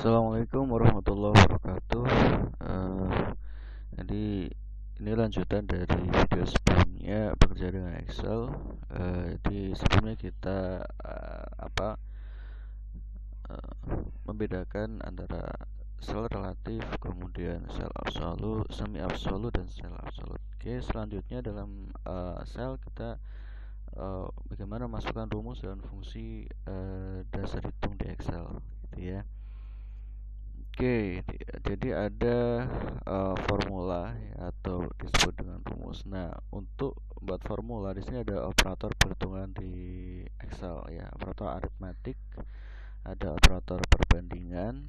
Assalamualaikum warahmatullahi wabarakatuh. Jadi ini lanjutan dari video sebelumnya bekerja dengan Excel. Jadi sebelumnya kita membedakan antara sel relatif, kemudian sel absolut, semi absolut, dan sel absolut. Oke, selanjutnya dalam sel kita bagaimana masukkan rumus dan fungsi dasar hitung di Excel, gitu ya. Oke, jadi ada formula ya, atau disebut dengan rumus. Nah, untuk buat formula di sini ada operator perhitungan di Excel ya, operator aritmatik, ada operator perbandingan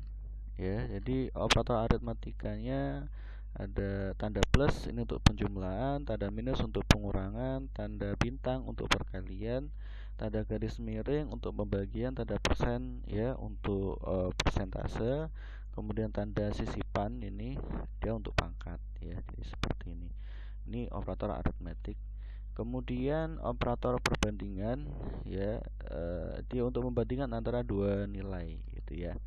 ya. Jadi operator aritmatikanya ada tanda plus ini untuk penjumlahan, tanda minus untuk pengurangan, tanda bintang untuk perkalian, tanda garis miring untuk pembagian, tanda persen ya untuk persentase, kemudian tanda sisipan ini dia untuk pangkat ya. Jadi seperti ini operator aritmatik. Kemudian operator perbandingan ya, dia untuk membandingkan antara dua nilai gitu ya.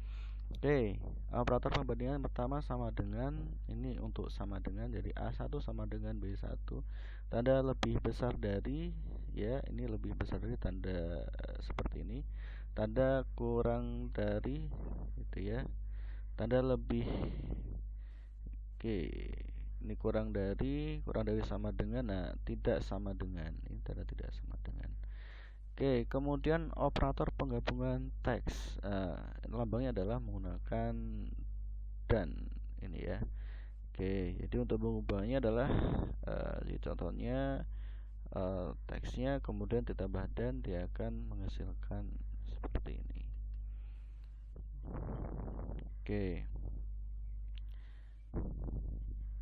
Oke, operator pembandingan pertama sama dengan ini untuk sama dengan, jadi A1 sama dengan B1. Tanda lebih besar dari ya, ini lebih besar dari tanda seperti ini. Tanda kurang dari gitu ya. Tanda lebih, oke, ini kurang dari sama dengan, nah tidak sama dengan, ini tanda tidak sama dengan. Oke, kemudian operator penggabungan teks, lambangnya adalah menggunakan dan ini ya. Oke, jadi untuk mengubahnya adalah contohnya teksnya kemudian ditambah dan dia akan menghasilkan seperti ini. Oke.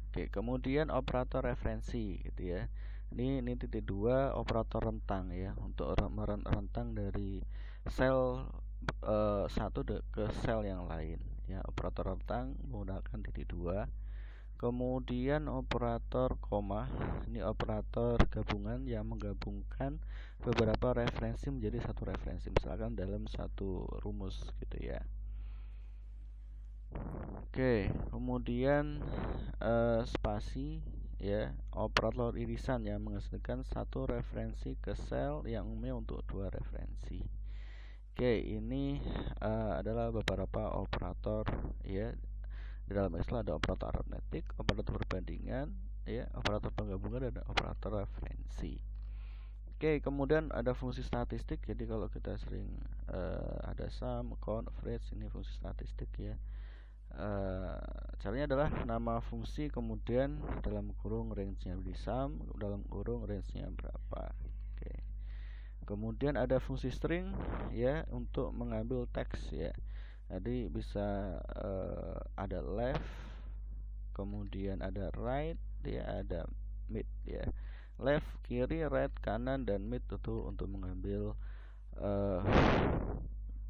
Oke, kemudian operator referensi gitu ya. Ini titik 2 operator rentang ya, untuk rentang dari sel satu ke sel yang lain ya. Operator rentang menggunakan titik 2. Kemudian operator koma, ini operator gabungan yang menggabungkan beberapa referensi menjadi satu referensi, misalkan dalam satu rumus gitu ya. Oke, kemudian spasi ya, operator irisan yang menghasilkan satu referensi ke sel yang umumnya untuk dua referensi. Oke, ini adalah beberapa operator ya. Di dalam Excel ada operator aritmetik, operator perbandingan, ya, operator penggabungan, dan operator referensi. Oke, kemudian ada fungsi statistik. Jadi kalau kita sering ada sum, count, average, ini fungsi statistik ya. Caranya adalah nama fungsi kemudian dalam kurung range-nya di sum, dalam kurung range-nya berapa. Oke. Kemudian ada fungsi string ya, untuk mengambil teks ya. Jadi bisa ada left, kemudian ada right ya, ada mid ya. Left kiri, right kanan, dan mid itu untuk mengambil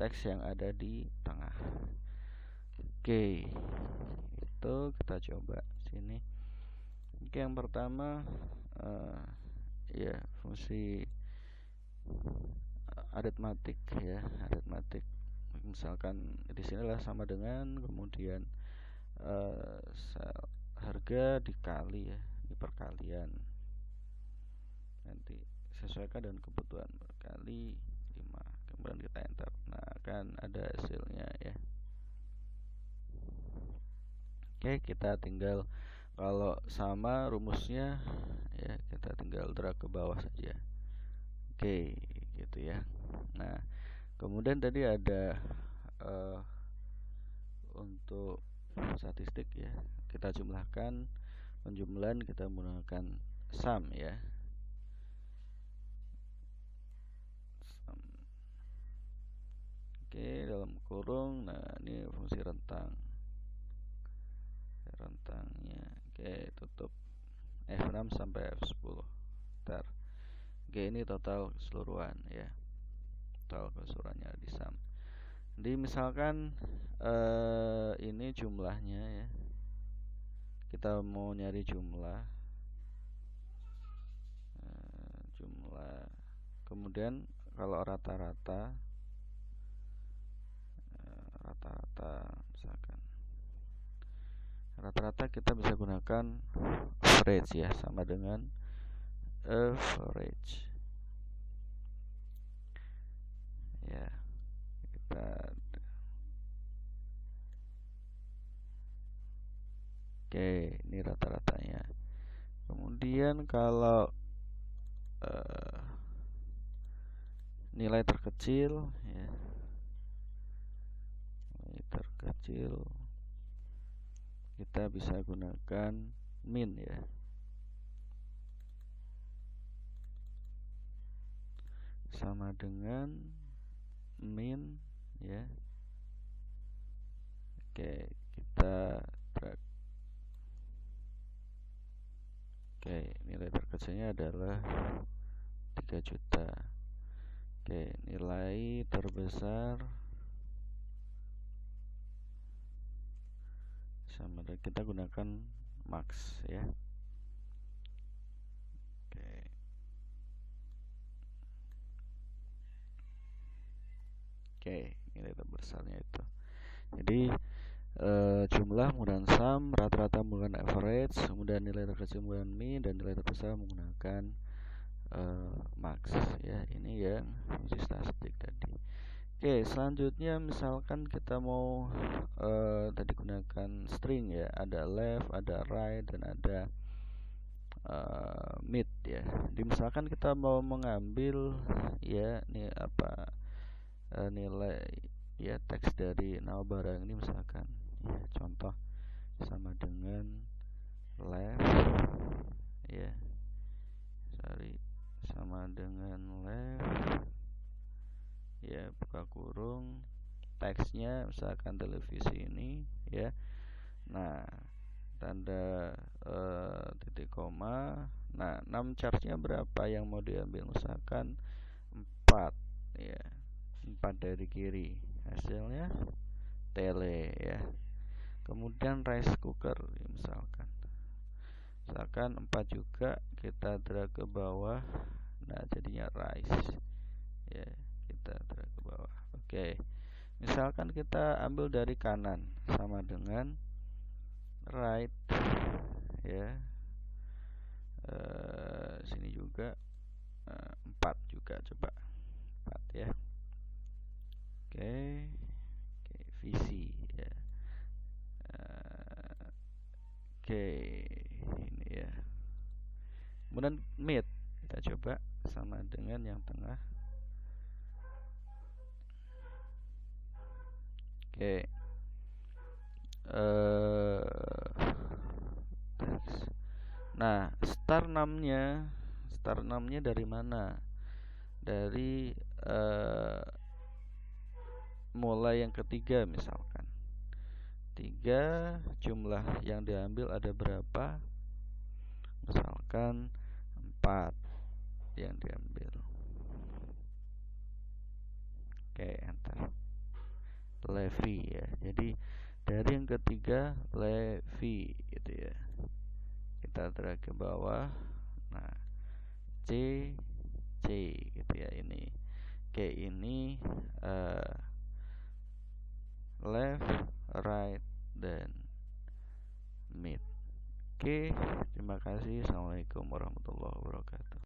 teks yang ada di tengah. Oke, itu kita coba sini. Oke, yang pertama ya, fungsi aritmatik ya, aritmatik. Misalkan di sinilah sama dengan, kemudian harga dikali ya, di perkalian, nanti sesuaikan dengan kebutuhan, berkali 5, kemudian kita enter. Nah, akan ada hasilnya ya. Oke, kita tinggal, kalau sama rumusnya ya, kita tinggal drag ke bawah saja. Oke, gitu ya. Nah, kemudian tadi ada untuk statistik ya, kita jumlahkan, penjumlahan kita menggunakan sum ya. Sum. Oke, dalam kurung. Nah, ini fungsi rentang, rentangnya. Oke, tutup F6 sampai F10. Ntar. Oke, ini total keseluruhan ya, total keseluruhannya di sum. Jadi misalkan ini jumlahnya ya, kita mau nyari jumlah, kemudian kalau rata-rata rata-rata kita bisa gunakan average ya, sama dengan average ya. Kita oke, ini rata-ratanya. Kemudian kalau nilai terkecil ya, nilai terkecil kita bisa gunakan min ya. Sama dengan min ya. Oke, kita drag. Oke, nilai terkecilnya adalah 3 juta. Oke, nilai terbesar sama dengan kita gunakan max ya. Oke, nilai terbesarnya itu. Jadi jumlah menggunakan sum, rata-rata menggunakan average, kemudian nilai terkecil menggunakan min, dan nilai terbesar menggunakan max ya. Ini yang fungsi statistik tadi. Oke, selanjutnya misalkan kita mau tadi gunakan string ya, ada left, ada right, dan ada mid ya. Misalkan kita mau mengambil ya ini apa nilai ya teks dari nama barang ini, misalkan ya contoh sama dengan left ya, sama dengan left ya, buka kurung, teksnya misalkan televisi ini ya. Nah, tanda titik koma. Nah, 6 charge-nya berapa yang mau diambil, misalkan 4 ya, 4 dari kiri, hasilnya tele ya. Kemudian rice cooker ya, misalkan 4 juga, kita drag ke bawah, nah jadinya rice ya, kita drag ke bawah. Oke, misalkan kita ambil dari kanan, sama dengan right ya. Sini juga 4 juga, coba 4 ya. Oke, visi ya. Oke, ini ya. Kemudian mid, kita coba sama dengan yang tengah. Oke. Nah, star 6-nya dari mana? Dari mulai yang ketiga, misalkan 3, jumlah yang diambil ada berapa? Misalkan 4 yang diambil. Oke, enter. Levy ya. Jadi dari yang ketiga levy gitu ya. Kita drag ke bawah. Nah, C gitu ya ini. Oke, ini left, right, dan mid. Oke, terima kasih. Assalamualaikum warahmatullahi wabarakatuh.